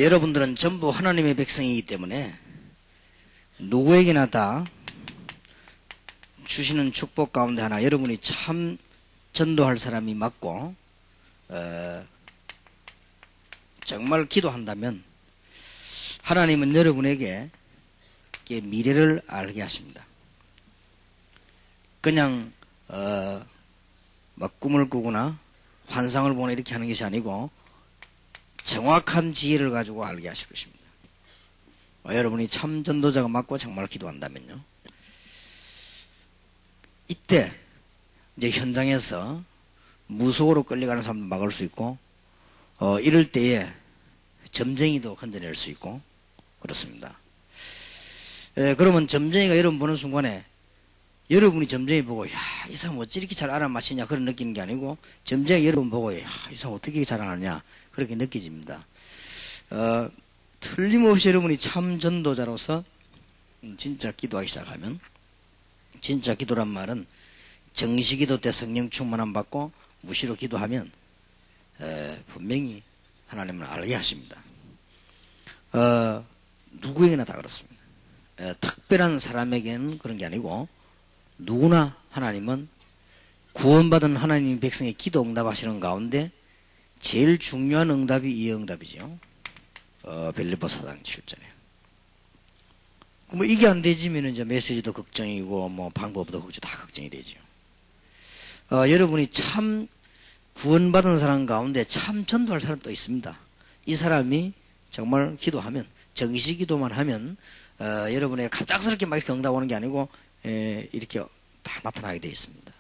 여러분들은 전부 하나님의 백성이기 때문에 누구에게나 다 주시는 축복 가운데 하나, 여러분이 참 전도할 사람이 맞고 정말 기도한다면 하나님은 여러분에게 미래를 알게 하십니다. 그냥 막 꿈을 꾸거나 환상을 보나 이렇게 하는 것이 아니고 정확한 지혜를 가지고 알게 하실 것입니다. 여러분이 참 전도자가 맞고 정말 기도한다면요, 이때 이제 현장에서 무속으로 끌려가는 사람도 막을 수 있고, 이럴 때에 점쟁이도 건져낼 수 있고 그렇습니다. 그러면 점쟁이가 여러분 보는 순간에 여러분이 점쟁이 보고, 야, 이 사람 어찌 이렇게 잘 알아맞히냐, 그런 느끼는 게 아니고, 점쟁이 여러분 보고, 야, 이 사람 어떻게 잘 알았냐, 그렇게 느껴집니다. 틀림없이 여러분이 참 전도자로서 진짜 기도하기 시작하면, 진짜 기도란 말은 정시기도 때 성령 충만함 받고 무시로 기도하면 분명히 하나님은 알게 하십니다. 누구에게나 다 그렇습니다. 특별한 사람에게는 그런 게 아니고 누구나 하나님은 구원받은 하나님 백성의 기도 응답하시는 가운데 제일 중요한 응답이 이 응답이죠. 빌립보 4장 7절에. 뭐 이게 안 되지면 이제 메시지도 걱정이고 뭐 방법도 다 걱정이 되죠. 여러분이 참 구원받은 사람 가운데 참 전도할 사람도 있습니다. 이 사람이 정말 기도하면, 정시 기도만 하면 여러분의 갑작스럽게 막 이렇게 응답 오는 게 아니고 이렇게 다 나타나게 되어 있습니다.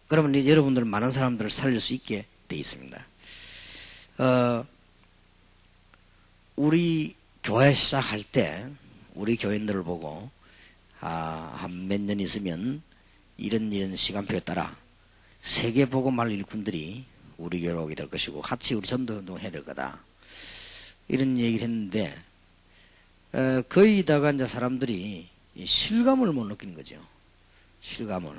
그러면 이제 여러분들 많은 사람들을 살릴 수 있게 되어 있습니다. 우리 교회 시작할 때 우리 교인들을 보고 한 몇 년 있으면 이런 시간표에 따라 세계복음할 일꾼들이 우리 교회로 오게 될 것이고 같이 우리 전도운동 해야 될 거다, 이런 얘기를 했는데 거의다가 이제 사람들이 실감을 못 느끼는 거죠. 실감을.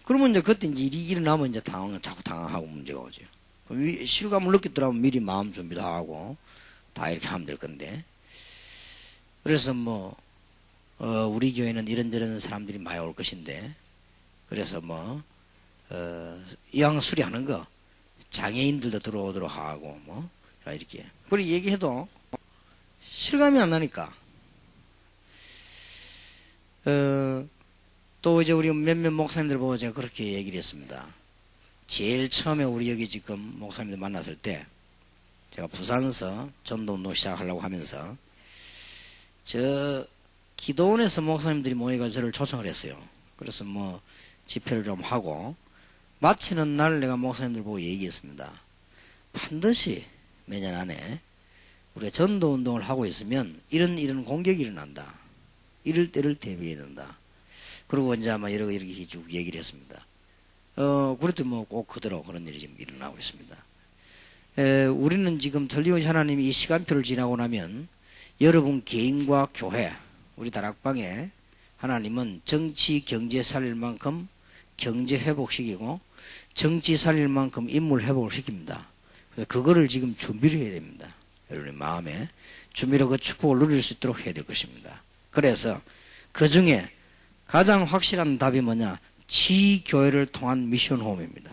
그러면 이제 그때 이제 일이 일어나면 이제 자꾸 당황하고 문제가 오죠. 그럼 실감을 느꼈더라면 미리 마음 준비도 하고 다 이렇게 하면 될 건데. 그래서 뭐 우리 교회는 이런저런 사람들이 많이 올 것인데, 그래서 뭐 이왕 수리하는 거 장애인들도 들어오도록 하고 뭐 이렇게 그렇게 얘기해도 실감이 안 나니까 또 이제 우리 몇몇 목사님들 보고 제가 그렇게 얘기를 했습니다. 제일 처음에 우리 여기 지금 목사님들 만났을 때 제가 부산서 전도운동 시작하려고 하면서 저 기도원에서 목사님들이 모여가지고 저를 초청을 했어요. 그래서 뭐 집회를 좀 하고 마치는 날 내가 목사님들 보고 얘기했습니다. 반드시 매년 안에 우리가 전도운동을 하고 있으면 이런 공격이 일어난다. 이럴 때를 대비해야 된다. 그리고 이제 아마 여러 이렇게 쭉 얘기를 했습니다. 그래도 뭐 꼭 그대로 그런 일이 지금 일어나고 있습니다. 우리는 지금 틀림없이 하나님이 이 시간표를 지나고 나면 여러분 개인과 교회, 우리 다락방에 하나님은 정치, 경제 살릴 만큼 경제 회복시키고 정치 살릴 만큼 인물 회복을 시킵니다. 그래서 그거를 지금 준비를 해야 됩니다. 여러분의 마음에 준비로 그 축복을 누릴 수 있도록 해야 될 것입니다. 그래서 그 중에 가장 확실한 답이 뭐냐? 지교회를 통한 미션 호흡입니다.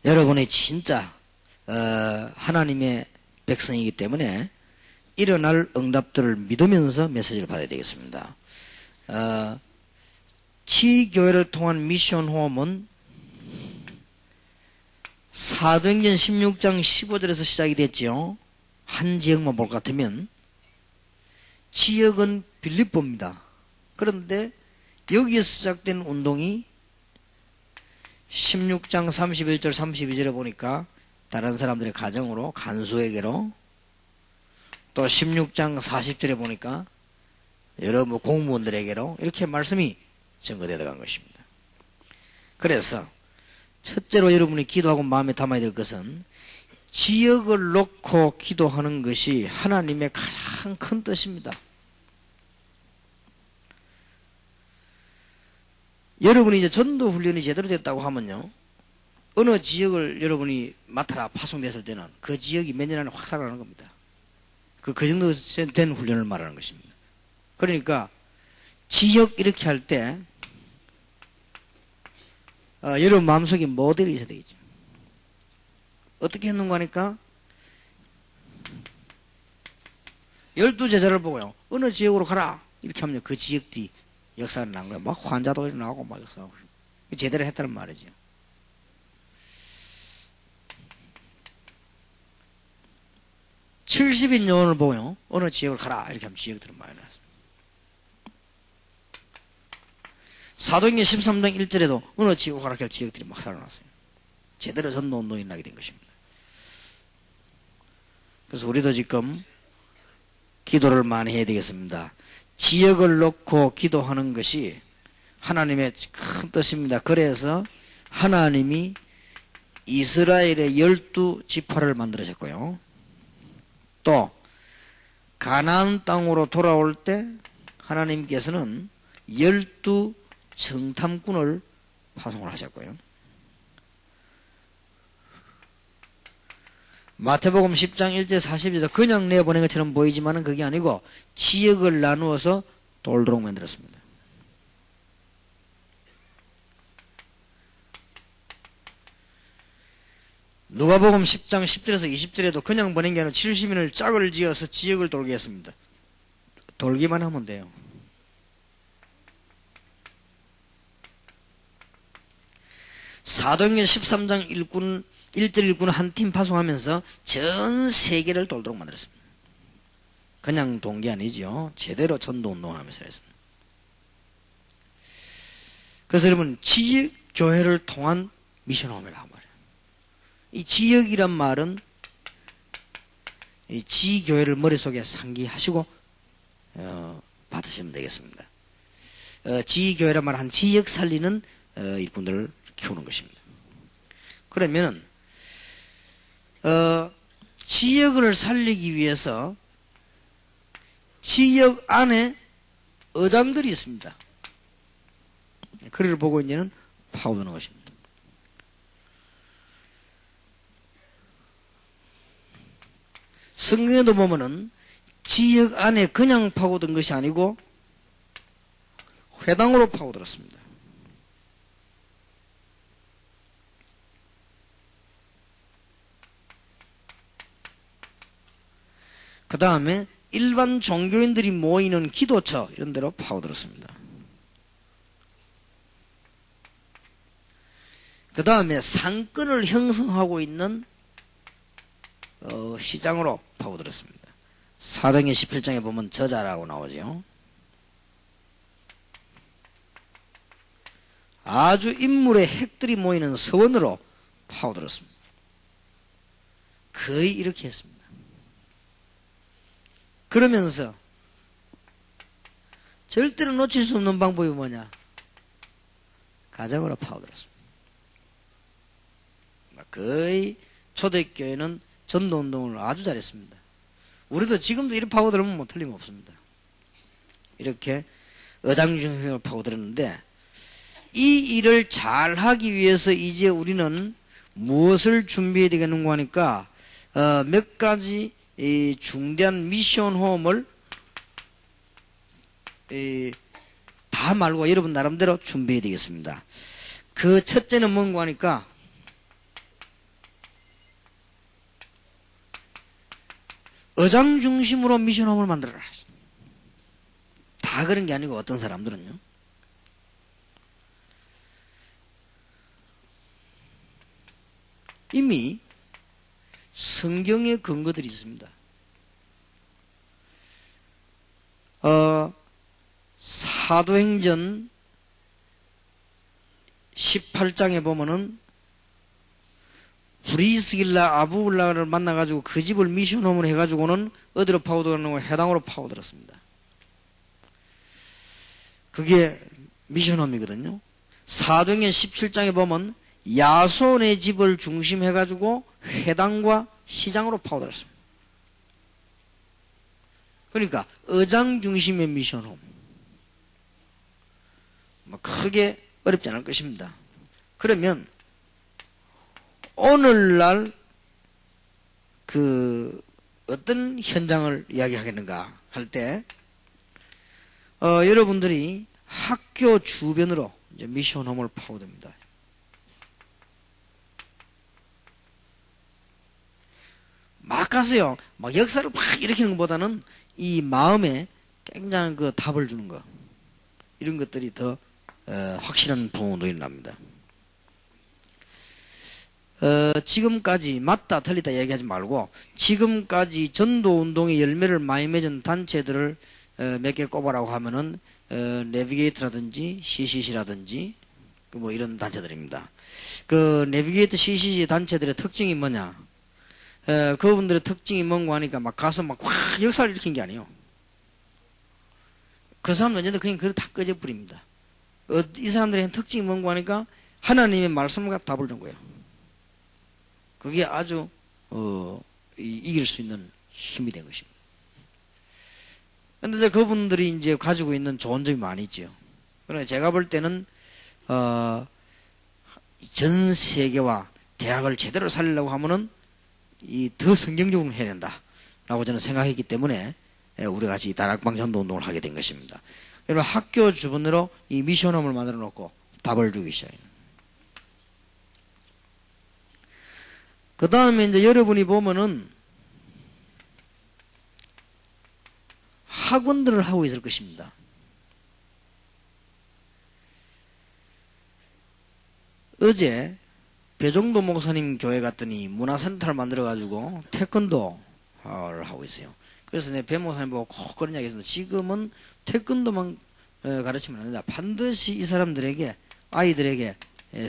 여러분이 진짜 하나님의 백성이기 때문에 일어날 응답들을 믿으면서 메시지를 받아야 되겠습니다. 지교회를 통한 미션 호흡은 사도행전 16장 15절에서 시작이 됐죠. 한 지역만 볼 것 같으면 지역은 빌립보입니다. 그런데 여기에서 시작된 운동이 16장 31절 32절에 보니까 다른 사람들의 가정으로 간수에게로, 또 16장 40절에 보니까 여러 공무원들에게로 이렇게 말씀이 증거되어 간 것입니다. 그래서 첫째로 여러분이 기도하고 마음에 담아야 될 것은 지역을 놓고 기도하는 것이 하나님의 가장 큰 뜻입니다. 여러분이 이제 전도 훈련이 제대로 됐다고 하면요. 어느 지역을 여러분이 맡아라 파송됐을 때는 그 지역이 몇 년 안에 확 살아나는 겁니다. 그 정도 된 훈련을 말하는 것입니다. 그러니까 지역 이렇게 할 때 여러분 마음속에 모델이 있어야 되겠죠. 어떻게 했는가 하니까 12제자를 보고요. 어느 지역으로 가라 이렇게 하면 그 지역들이 역사를 난 거예요. 막 환자도 일어나고 막 역사하고 제대로 했다는 말이죠. (70인) 요원을 보고요. 어느 지역을 가라 이렇게 하면 지역들은 많이 나왔습니다. 사도행전 13장 1절에도 어느 지역으로 가라 할 지역들이 막 살아났어요. 제대로 전도운동이 나게 된 것입니다. 그래서 우리도 지금 기도를 많이 해야 되겠습니다. 지역을 놓고 기도하는 것이 하나님의 큰 뜻입니다. 그래서 하나님이 이스라엘의 12지파를 만들으셨고요. 또 가나안 땅으로 돌아올 때 하나님께서는 12정탐꾼을 파송을 하셨고요. 마태복음 10장 1절 40절에도 그냥 내보낸 것처럼 보이지만 그게 아니고 지역을 나누어서 돌도록 만들었습니다. 누가복음 10장 10절에서 20절에도 그냥 보낸 게 아니라 70인을 짝을 지어서 지역을 돌게 했습니다. 돌기만 하면 돼요. 사도행전 13장 1절 일꾼 한 팀 파송하면서 전 세계를 돌도록 만들었습니다. 그냥 돈 게 아니죠. 제대로 전도운동을 하면서 했습니다. 그래서 여러분 지역 교회를 통한 미션홈이라고 말해요. 이 지역이란 말은 이 지교회를 머릿속에 상기하시고 받으시면 되겠습니다. 지교회란 말은 한 지역 살리는 일꾼들을 키우는 것입니다. 그러면은 지역을 살리기 위해서 지역 안에 의장들이 있습니다. 그를 보고 이제는 파고드는 것입니다. 성경에도 보면은 지역 안에 그냥 파고든 것이 아니고 회당으로 파고들었습니다. 그 다음에 일반 종교인들이 모이는 기도처 이런 데로 파고들었습니다. 그 다음에 상권을 형성하고 있는 시장으로 파고들었습니다. 사도행전 17장에 보면 저자라고 나오죠. 아주 인물의 핵들이 모이는 서원으로 파고들었습니다. 거의 이렇게 했습니다. 그러면서 절대로 놓칠 수 없는 방법이 뭐냐? 가정으로 파고들었습니다. 거의 초대교회는 전도운동을 아주 잘했습니다. 우리도 지금도 이렇게 파고들으면 뭐 틀림없습니다. 이렇게 의장중심으로 파고들었는데 이 일을 잘하기 위해서 이제 우리는 무엇을 준비해야 되겠는가 하니까 몇 가지 이 중대한 미션 호흡을 다 말고 여러분 나름대로 준비해야 되겠습니다. 그 첫째는 뭔가 하니까 의장 중심으로 미션 호흡을 만들어라. 다 그런 게 아니고 어떤 사람들은요. 이미 성경의 근거들이 있습니다. 사도행전 18장에 보면은 브리스길라 아부울라를 만나가지고 그 집을 미션홈으로 해가지고는 어디로 파고들었는가? 해당으로 파고들었습니다. 그게 미션홈이거든요. 사도행전 17장에 보면 야손의 집을 중심해가지고 회당과 시장으로 파고들었습니다. 그러니까 의장 중심의 미션홈. 크게 어렵지 않을 것입니다. 그러면 오늘날 어떤 현장을 이야기하겠는가 할 때 여러분들이 학교 주변으로 이제 미션홈을 파고듭니다. 막 가서요, 막 역사를 막 일으키는 것보다는 이 마음에 굉장한 그 답을 주는 거, 이런 것들이 더 확실한 부모도 일어납니다. 지금까지 맞다 틀리다 얘기하지 말고 지금까지 전도운동의 열매를 많이 맺은 단체들을 몇 개 꼽아라고 하면은 내비게이트라든지 CCC라든지 뭐 이런 단체들입니다. 그 내비게이트 CCC 단체들의 특징이 뭐냐? 그분들의 특징이 뭔가 하니까 막 가서 막 확 역사를 일으킨 게 아니에요. 그 사람들 언제든 그냥 그걸 다 꺼져버립니다. 이 사람들의 특징이 뭔가 하니까 하나님의 말씀과 답을 준 거예요. 그게 아주 이길 수 있는 힘이 된 것입니다. 그런데 그분들이 이제 가지고 있는 좋은 점이 많이 있죠. 그러나 제가 볼 때는 전 세계와 대학을 제대로 살리려고 하면은 더 성경적으로 해야 된다라고 저는 생각했기 때문에 우리가 같이 다락방 전도 운동을 하게 된 것입니다. 여러분 학교 주변으로 이 미션홈을 만들어 놓고 답을 주기 시작해요. 그 다음에 이제 여러분이 보면은 학원들을 하고 있을 것입니다. 어제 배종도 목사님 교회 갔더니 문화센터를 만들어가지고 태권도를 하고 있어요. 그래서 내 배 목사님 보고 꼭 그런 이야기 했습니다. 지금은 태권도만 가르치면 안 된다. 반드시 이 사람들에게, 아이들에게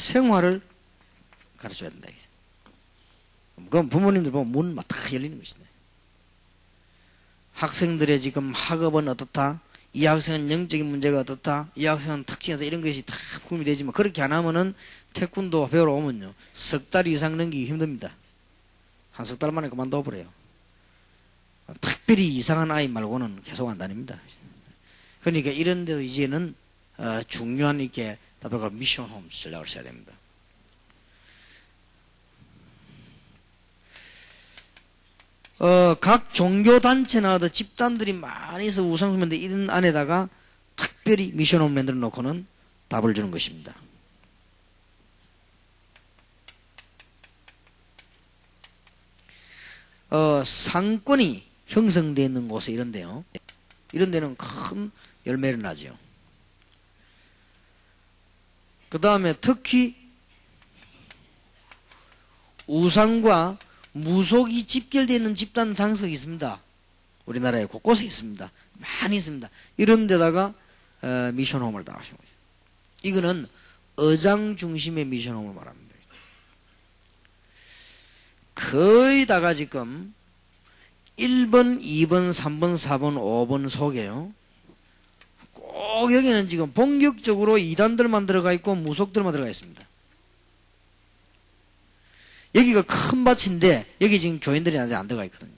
생활을 가르쳐야 된다. 그럼 부모님들 보면 문 막 다 열리는 것이네. 학생들의 지금 학업은 어떻다? 이 학생은 영적인 문제가 어떻다? 이 학생은 특징에서 이런 것이 다 구분이 되지만 그렇게 안 하면은 태권도 배우러 오면요. 석 달 이상 넘기기 힘듭니다. 한 석 달 만에 그만둬 버려요. 특별히 이상한 아이 말고는 계속 안 다닙니다. 그러니까 이런 데도 이제는 중요한 이렇게 답변과 미션홈 전략을 써야 됩니다. 각 종교단체나 집단들이 많이 있어 우상숭배인데 이런 안에다가 특별히 미션홈을 만들어 놓고는 답을 주는 것입니다. 상권이 형성되어 있는 곳에 이런데요. 이런 데는 큰 열매를 나죠. 그 다음에 특히 우상과 무속이 집결되어 있는 집단 장석이 있습니다. 우리나라에 곳곳에 있습니다. 많이 있습니다. 이런 데다가 미션홈을 다 하시는 거죠. 이거는 의장 중심의 미션홈을 말합니다. 거의 다가 지금 1번, 2번, 3번, 4번, 5번 속에요. 꼭 여기는 지금 본격적으로 이단들만 들어가 있고 무속들만 들어가 있습니다. 여기가 큰 밭인데 여기 지금 교인들이 아직 안 들어가 있거든요.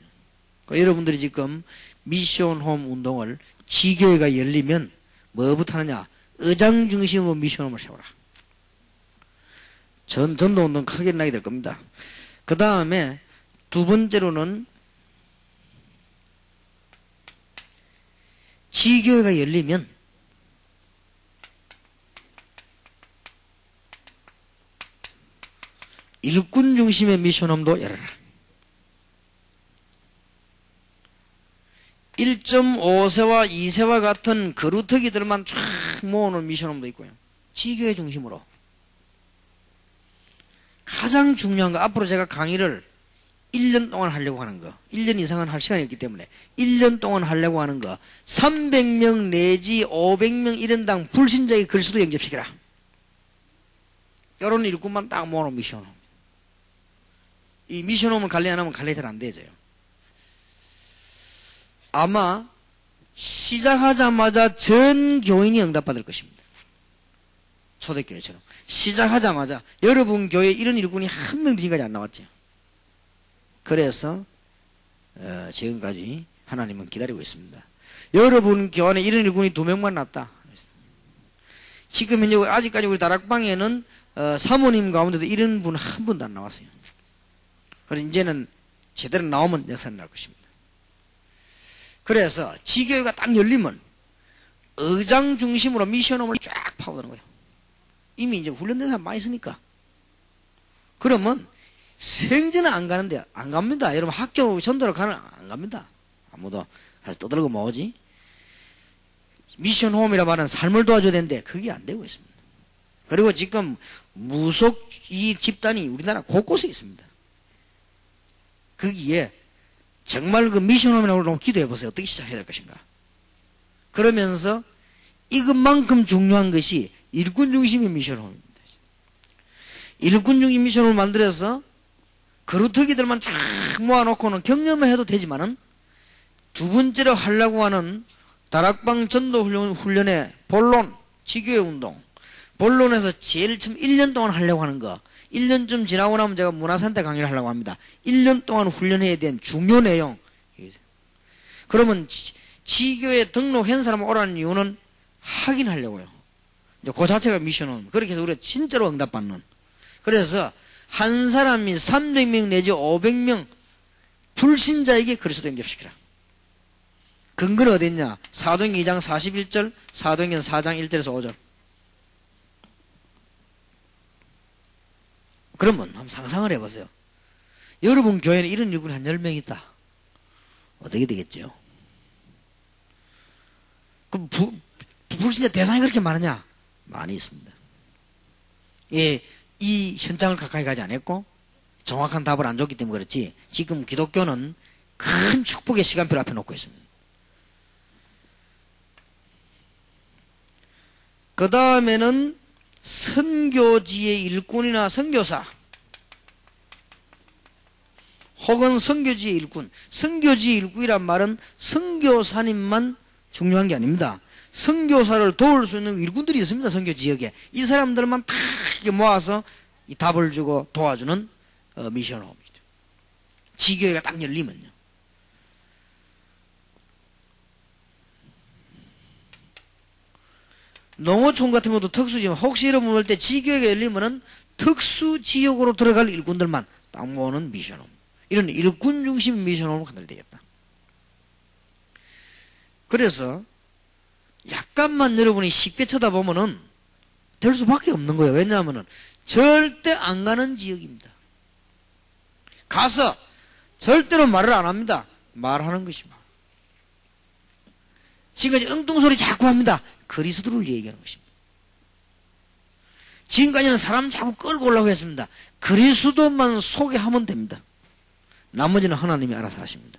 그러니까 여러분들이 지금 미션홈 운동을 지교회가 열리면 뭐부터 하느냐? 의장 중심으로 미션홈을 세워라. 전도 운동 크게 일어나게 될 겁니다. 그 다음에 두 번째로는 지교회가 열리면 일꾼 중심의 미션홈도 열어라. 1.5세와 2세와 같은 거루터기들만 쫙 모으는 미션홈도 있고요. 지교회 중심으로. 가장 중요한 거, 앞으로 제가 강의를 1년 동안 하려고 하는 거, 1년 이상은 할 시간이 없기 때문에 1년 동안 하려고 하는 거, 300명 내지 500명 1인당 불신자의 글수도 영접시켜라. 이런 일꾼만 딱 모아놓은 미션홈. 이 미션홈을 관리 안 하면 관리 잘 안 되져요. 아마 시작하자마자 전 교인이 응답받을 것입니다. 초대교회처럼. 시작하자마자 여러분 교회에 이런 일꾼이 한 명도 지금까지 안 나왔죠. 그래서 지금까지 하나님은 기다리고 있습니다. 여러분 교회 안에 이런 일꾼이 2명만 났다. 지금 현재 아직까지 우리 다락방에는 사모님 가운데도 이런 분 한 분도 안 나왔어요. 그래서 이제는 제대로 나오면 역사는 날 것입니다. 그래서 지교회가 딱 열리면 의장 중심으로 미션홈을 쫙 파고드는 거예요. 이미 이제 훈련된 사람 많이 있으니까. 그러면 생전은 안 가는데 안 갑니다. 여러분 학교 전도를 가는 안 갑니다. 아무도 가서 떠들고 뭐지? 미션홈이라 말하는 삶을 도와줘야 되는데 그게 안 되고 있습니다. 그리고 지금 무속 이 집단이 우리나라 곳곳에 있습니다. 거기에 정말 그 미션홈이라고 기도해 보세요. 어떻게 시작해야 될 것인가. 그러면서 이것만큼 중요한 것이 일꾼 중심의 미션홈입니다. 일꾼 중심 미션홈을 만들어서 그루터기들만 쫙 모아놓고는 경험을 해도 되지만은 두 번째로 하려고 하는 다락방 전도 훈련의 본론, 지교회 운동. 본론에서 제일 처음 1년 동안 하려고 하는 거. 1년쯤 지나고 나면 제가 문화센터 강의를 하려고 합니다. 1년 동안 훈련해야 된 중요 내용. 그러면 지교회 등록한 사람 오라는 이유는 확인하려고요. 이제 그 자체가 미션은. 그렇게 해서 우리가 진짜로 응답받는. 그래서 한 사람이 300명 내지 500명 불신자에게 그리스도 영접시키라. 근거는 어디 있냐? 사도행전 2장 41절, 사도행전 4장 1절에서 5절. 그러면 한번 상상을 해보세요. 여러분 교회는 이런 일꾼이 한 10명 있다. 어떻게 되겠죠? 그럼 불신자 대상이 그렇게 많으냐? 많이 있습니다. 예, 이 현장을 가까이 가지 않았고 정확한 답을 안 줬기 때문에 그렇지 지금 기독교는 큰 축복의 시간표를 앞에 놓고 있습니다. 그 다음에는 선교지의 일꾼이나 선교사 혹은 선교지의 일꾼. 선교지의 일꾼이란 말은 선교사님만 중요한 게 아닙니다. 선교사를 도울 수 있는 일꾼들이 있습니다. 선교 지역에. 이 사람들만 다 이렇게 모아서 이 답을 주고 도와주는 미션홈이죠. 지교회가 딱 열리면요. 농어촌 같은 것도 특수지만 혹시 여러분 볼 때 지교회가 열리면은 특수 지역으로 들어갈 일꾼들만 딱 모으는 미션홈. 이런 일꾼 중심 미션홈을 만들어야 되겠다. 그래서 약간만 여러분이 쉽게 쳐다보면은 될 수밖에 없는 거예요. 왜냐하면은 절대 안 가는 지역입니다. 가서 절대로 말을 안 합니다. 말하는 것입니다. 지금까지 엉뚱소리 자꾸 합니다. 그리스도를 얘기하는 것입니다. 지금까지는 사람 자꾸 끌고 오려고 했습니다. 그리스도만 소개하면 됩니다. 나머지는 하나님이 알아서 하십니다.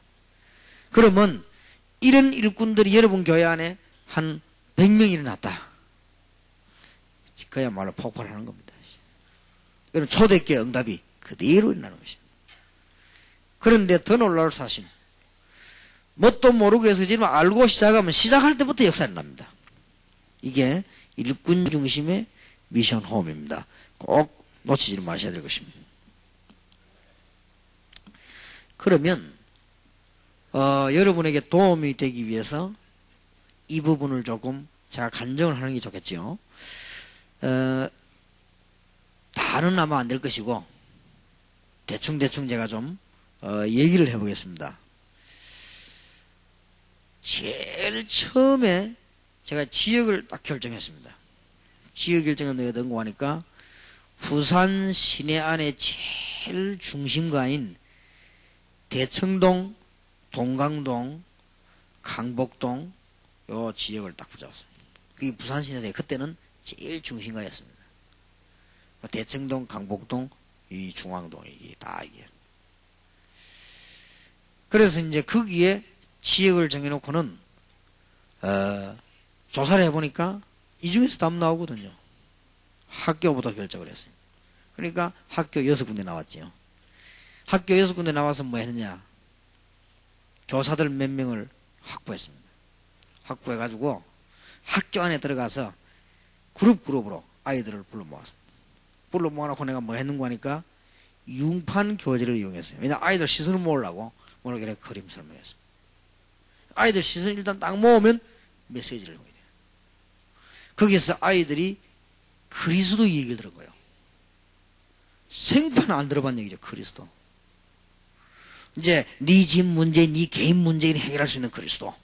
그러면 이런 일꾼들이 여러분 교회 안에 한 100명이 일어났다. 그야말로 폭발하는 겁니다. 이런 초대교회 응답이 그대로 일어나는 것입니다. 그런데 더 놀라울 사실. 뭣도 모르고 해서 지금 알고 시작하면 시작할 때부터 역사가 납니다. 이게 일꾼 중심의 미션 홈입니다. 꼭 놓치지 마셔야 될 것입니다. 그러면 여러분에게 도움이 되기 위해서 이 부분을 조금 제가 간증을 하는 게 좋겠지요. 다는 아마 안 될 것이고 대충 제가 좀 얘기를 해보겠습니다. 제일 처음에 제가 지역을 딱 결정했습니다. 지역 결정을 내가 등록하니까 부산 시내 안에 제일 중심가인 대청동, 동강동, 강복동 요 지역을 딱 붙잡았습니다. 그게 부산 시내에서 그때는 제일 중심가였습니다. 대청동, 강복동, 이 중앙동 이게 다 이게. 그래서 이제 거기에 지역을 정해놓고는 조사를 해보니까 이 중에서 답 나오거든요. 학교부터 결정을 했어요. 그러니까 학교 6군데 나왔지요. 학교 6군데 나와서 뭐 했느냐. 교사들 몇 명을 확보했습니다. 확보해가지고 학교 안에 들어가서 그룹으로 아이들을 불러 모았습니다. 불러 모아놓고 내가 뭐 했는가 하니까 융판 교재를 이용했어요. 왜냐면 아이들 시선을 모으려고 모르게 그림 설명했습니다. 아이들 시선 일단 딱 모으면 메시지를 보게 돼요. 거기서 아이들이 그리스도 얘기를 들은 거예요. 생판 안 들어본 얘기죠. 그리스도. 이제 네 집 문제, 네 개인 문제를 해결할 수 있는 그리스도.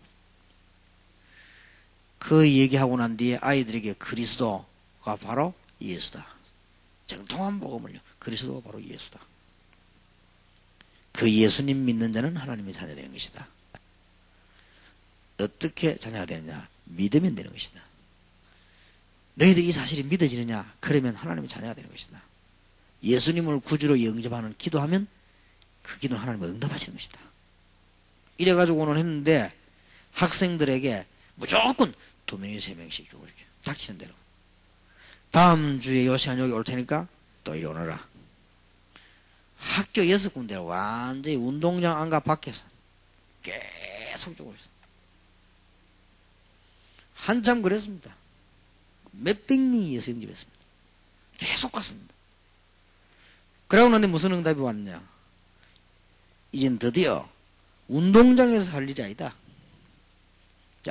그 얘기하고 난 뒤에 아이들에게 그리스도가 바로 예수다. 정통한 복음을요. 그리스도가 바로 예수다. 그 예수님 믿는 자는 하나님의 자녀가 되는 것이다. 어떻게 자녀가 되느냐? 믿으면 되는 것이다. 너희들이 이 사실이 믿어지느냐? 그러면 하나님의 자녀가 되는 것이다. 예수님을 구주로 영접하는 기도하면 그 기도는 하나님을 응답하시는 것이다. 이래가지고 오늘 했는데 학생들에게 무조건 2명이 3명씩 주고 이렇게 닥치는 대로. 다음 주에 요 시간 여기 올 테니까 또 이리 오너라. 학교 6군데를 완전히 운동장 안과 밖에서 계속 주고 있어. 한참 그랬습니다. 몇백 명이 예수 영접했습니다. 계속 갔습니다. 그러고 나는데 무슨 응답이 왔느냐? 이젠 드디어 운동장에서 할 일이 아니다.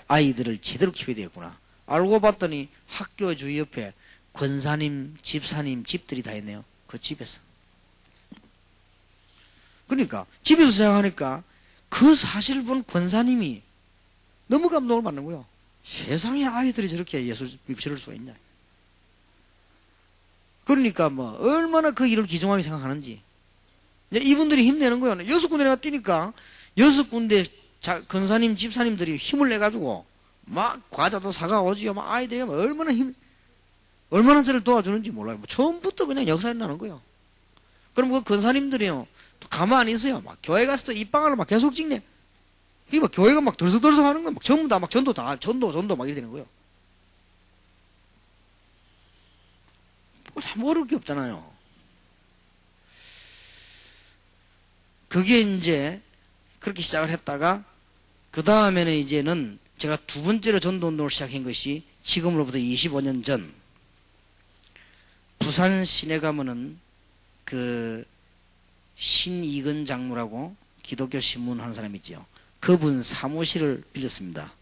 아이들을 제대로 키워야 되겠구나. 알고 봤더니 학교 주위 옆에 권사님, 집사님 집들이 다 있네요. 그 집에서. 그러니까 집에서 생각하니까 그 사실을 본 권사님이 너무 감동을 받는 거예요. 세상에 아이들이 저렇게 예수 믿고 저럴 수가 있냐. 그러니까 뭐 얼마나 그 일을 귀중하게 생각하는지. 이분들이 힘내는 거예요. 6군데가 뛰니까 6군데 권사님, 집사님들이 힘을 내가지고 막 과자도 사가오지요. 막 아이들이 얼마나 저를 도와주는지 몰라요. 뭐 처음부터 그냥 역사에 나는 거예요. 그럼 그 권사님들이요. 또 가만히 있어요. 막 교회 가서 또 입방아를 막 계속 찍네. 이게 막 교회가 막 들썩들썩 하는 거예요. 막 전부 다 막 전도 막 이렇게 되는 거예요. 참 어려울 게 없잖아요. 그게 이제 그렇게 시작을 했다가 그 다음에는 이제는 제가 두 번째로 전도운동을 시작한 것이 지금으로부터 25년 전 부산 시내 가면은 그 신이근 장로라고 기독교 신문 하는 사람이 있지요. 그분 사무실을 빌렸습니다.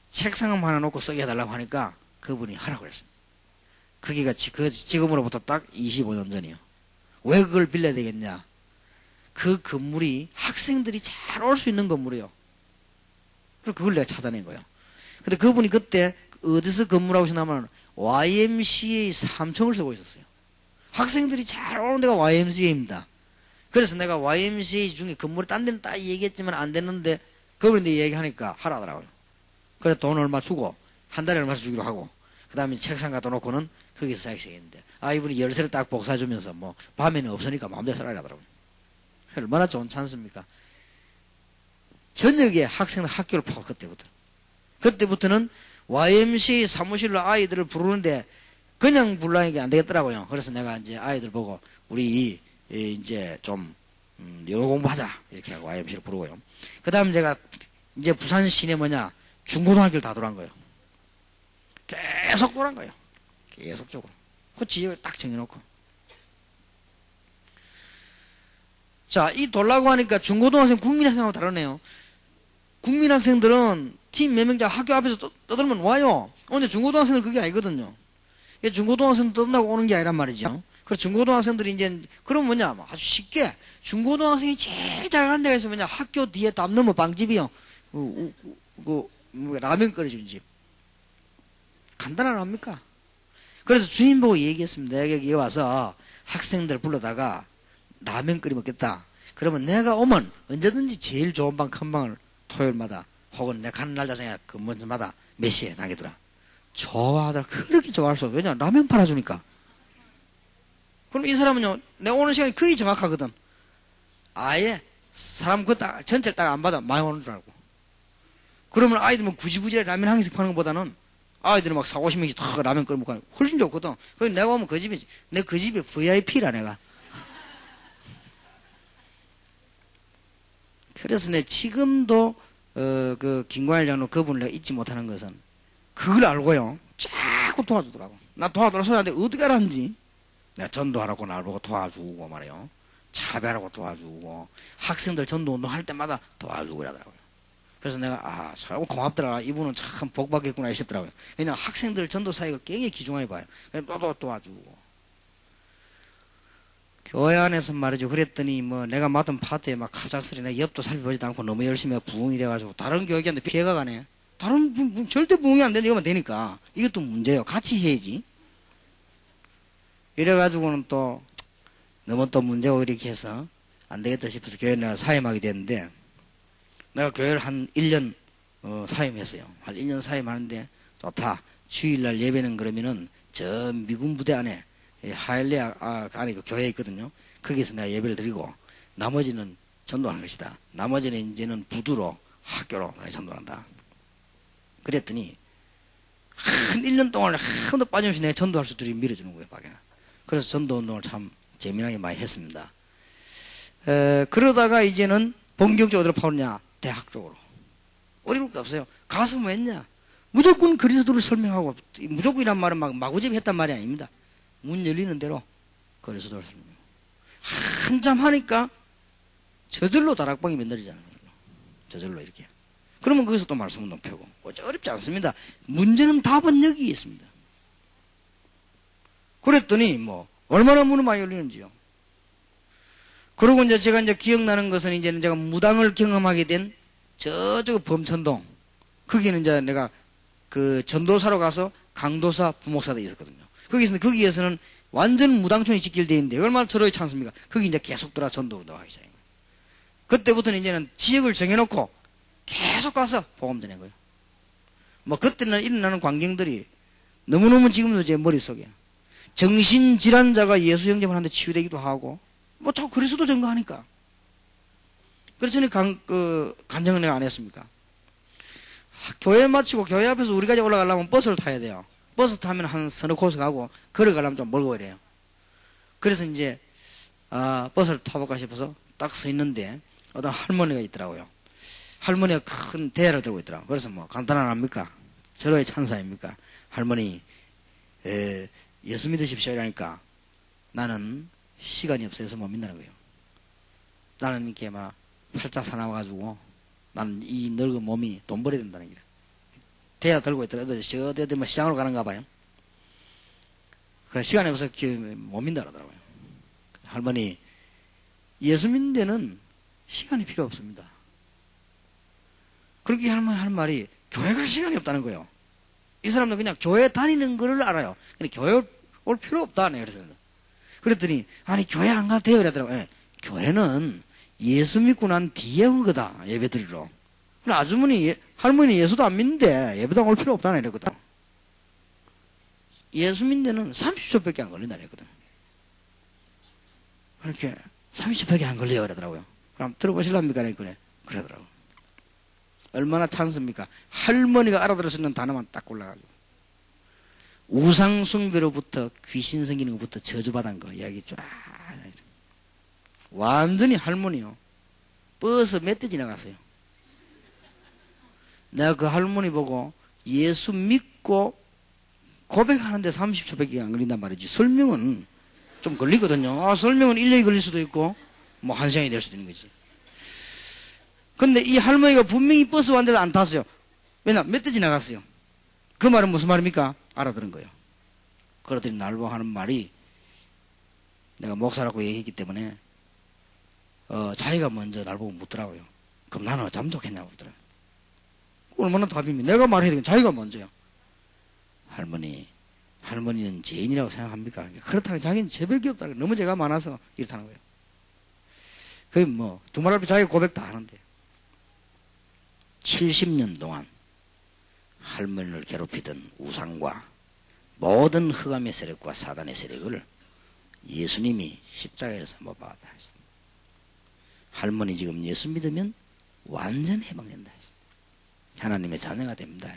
책상 하나 놓고 쓰게 해달라고 하니까 그분이 하라고 그랬습니다. 그게가 지금으로부터 딱 25년 전이요. 왜 그걸 빌려야 되겠냐? 그 건물이 학생들이 잘 올 수 있는 건물이에요. 그래서 그걸 내가 찾아낸 거예요. 근데 그분이 그때 어디서 근무하고 있었냐면 YMCA 3층을 쓰고 있었어요. 학생들이 잘 오는 데가 YMCA입니다. 그래서 내가 YMCA 중에 건물이 딴 데는 딱 얘기했지만 안 됐는데 그분이 내 얘기하니까 하라 하더라고요. 그래서 돈 얼마 주고 한 달에 얼마 주기로 하고 그 다음에 책상 갖다 놓고는 거기서 사역했는데 이분이 열쇠를 딱 복사해주면서 뭐 밤에는 없으니까 마음대로 살아야 하더라고요. 얼마나 좋은 찬스입니까? 저녁에 학생들 학교를 파고 그때부터는 YMCA 사무실로 아이들을 부르는데 그냥 불러니까 안 되겠더라고요. 그래서 내가 이제 아이들 보고 우리 이제 좀 영어 공부하자 이렇게 하고 YMCA를 부르고요. 그 다음 제가 이제 부산 시내 중고등학교를 다 돌아간 거예요. 계속 돌아간 거예요. 계속적으로. 그 지역을 딱 정해놓고. 자, 이 돌라고 하니까 중고등학생, 국민학생하고 다르네요. 국민학생들은 팀 몇 명자 학교 앞에서 떠들면 와요. 근데 중고등학생들 그게 아니거든요. 중고등학생 떠든다고 오는 게 아니란 말이죠. 그래서 중고등학생들이 이제, 그럼 아주 쉽게, 중고등학생이 제일 잘 가는 데가 있으면 학교 뒤에 담 넘어 빵집이요. 라면 끓여주는 집. 간단한 합니까? 그래서 주인 보고 얘기했습니다. 내가 여기 와서 학생들 불러다가 라면 끓여 먹겠다. 그러면 내가 오면 언제든지 제일 좋은 방, 큰 방을 토요일마다 혹은 내가 가는 날 자생에 근무마다 몇 시에 나게더라. 좋아하더라. 그렇게 좋아할 수 없어. 왜냐 라면 팔아주니까. 그럼 이 사람은요, 내가 오는 시간이 거의 정확하거든. 아예 사람 전체를 딱 안 받아 많이 오는 줄 알고. 그러면 아이들은 굳이 라면 한 개씩 파는 것보다는 아이들은 막 40~50명씩 다 라면 끓여 먹고 훨씬 좋거든. 그럼 내가 오면 그 집에 VIP라 내가. 그래서 내 지금도 그 김관일 장로 그분을 내가 잊지 못하는 것은 그걸 알고요. 자꾸 도와주더라고. 나 도와달라고 소리하는데 어떻게 알았는지. 내가 전도하라고 날 보고 도와주고 말이요. 차배하라고 도와주고 학생들 전도 운동할 때마다 도와주고 그러더라고요. 그래서 내가 참 고맙더라. 이분은 참 복 받겠구나 싶더라고요. 왜냐하면 학생들 전도 사역을 굉장히 귀중하게 봐요. 또 도와주고. 교회 안에서 말이죠. 그랬더니 뭐 내가 맡은 파트에 막 갑작스레 내가 옆도 살펴보지도 않고 너무 열심히 부흥이 돼가지고 다른 교육한테 피해가 가네. 다른 절대 부흥이 안 되는 이거만 되니까 이것도 문제예요. 같이 해야지. 이래가지고는 또 너무 또 문제가 이렇게 해서 안 되겠다 싶어서 교회에 내가 사임하게 됐는데, 내가 교회를 한 1년 사임했어요. 한 1년 사임하는데 좋다. 주일날 예배는 그러면은 저 미군 부대 안에 하일리아 안에 그 교회에 있거든요. 거기서 내가 예배를 드리고 나머지는 전도하는 것이다. 나머지는 이제는 부두로 학교로 내가 전도한다. 그랬더니 한 1년 동안 한 번도 빠짐없이 내가 전도할 수 있도록 밀어주는 거예요. 그래서 전도 운동을 참 재미나게 많이 했습니다. 그러다가 이제는 본격적으로 파오냐? 대학 쪽으로. 어려울 게 없어요. 가서 뭐 했냐? 무조건 그리스도를 설명하고, 무조건이란 말은 막 마구잡이 했단 말이 아닙니다. 문 열리는 대로 그리스도를 설명하고. 한참 하니까 저절로 다락방이 만들어지잖아요. 저절로 이렇게. 그러면 거기서 또 말씀 운동 펴고. 어렵지 않습니다. 문제는 답은 여기 있습니다. 그랬더니 뭐 얼마나 문이 많이 열리는지요. 그러고 이제 제가 이제 기억나는 것은 이제는 제가 무당을 경험하게 된 저쪽 범천동. 거기는 이제 내가 그 전도사로 가서 강도사 부목사도 있었거든요. 거기에서는 완전 무당촌이 직결되어 있는데 얼마나 저로의 찬스입니까? 거기 이제 계속 들어와 전도 운동하기 시작한 거예요. 그때부터는 이제는 지역을 정해놓고 계속 가서 복음 전한 거예요. 뭐 그때는 일어나는 광경들이 너무너무 지금도 제 머릿속에, 정신질환자가 예수 영접을 하는데 치유되기도 하고, 뭐 자꾸 그리스도 증거하니까. 그래서 저는 간증을 내가 안 했습니까? 교회 마치고 교회 앞에서 우리까지 올라가려면 버스를 타야 돼요. 버스 타면 한 서너 코스 가고, 걸어가려면 좀 멀고 이래요. 그래서 이제 버스를 타볼까 싶어서 딱 서 있는데 어떤 할머니가 있더라고요. 할머니가 큰 대야를 들고 있더라고요. 그래서 뭐 간단한 합니까? 절호의 찬사입니까? 할머니 예수 믿으십시오 이러니까 나는 시간이 없어서 못 믿는 거예요. 나는 이렇게 막 팔짝 사나워가지고 나는 이 늙은 몸이 돈 벌어야 된다는 거예요. 대야 들고 있더라고요. 저 어디 뭐 시장으로 가는가 봐요. 그 시간이 없어서 못 믿는다 그러더라고요. 할머니, 예수 믿는 데는 시간이 필요 없습니다. 그렇게 할머니 할 말이 교회 갈 시간이 없다는 거예요. 이 사람도 그냥 교회 다니는 거를 알아요. 근데 교회 올 필요 없다. 네, 그랬더니 아니 교회 안 가도 돼요 이러더라고요. 네, 교회는 예수 믿고 난 뒤에 온 거다. 예배 드리러. 할머니 예수도 안 믿는데 예배당 올 필요 없다네 이랬거든. 예수 믿는 데는 30초밖에 안 걸린다 이랬거든. 그렇게 30초밖에 안 걸려요 그러더라고요. 그럼 들어보실랍니까? 그러더라고요. 얼마나 찬스입니까? 할머니가 알아들을 수 있는 단어만 딱 골라가지고. 우상숭배로부터 귀신 생기는 것부터 저주받은 거 이야기 쫙. 완전히 할머니요. 버스 몇 대 지나갔어요. 내가 그 할머니 보고 예수 믿고 고백하는데 30초밖에 안 걸린단 말이지. 설명은 좀 걸리거든요. 설명은 1년이 걸릴 수도 있고 뭐 1시간이 될 수도 있는 거지. 근데 이 할머니가 분명히 버스 왔는데도 안 탔어요. 왜냐? 몇 대 지나갔어요. 그 말은 무슨 말입니까? 알아들은 거예요. 그러더니 날 보고 하는 말이, 내가 목사라고 얘기했기 때문에 자기가 먼저 날 보고 묻더라고요. 그럼 나는 어쩌면 좋겠냐고 그러더라고요. 얼마나 답입니까? 내가 말해야 되겠 자기가 먼저요. 할머니는 죄인이라고 생각합니까? 그렇다면 자기는 죄밖에 없다. 너무 죄가 많아서 이렇다는 거예요. 그게 뭐 두말 앞에 자기가 고백 다 하는데 70년 동안 할머니를 괴롭히던 우상과 모든 흑암의 세력과 사단의 세력을 예수님이 십자가에서 못 박았다 했습니다. 할머니 지금 예수 믿으면 완전 해방된다 했습니다. 하나님의 자녀가 됩니다.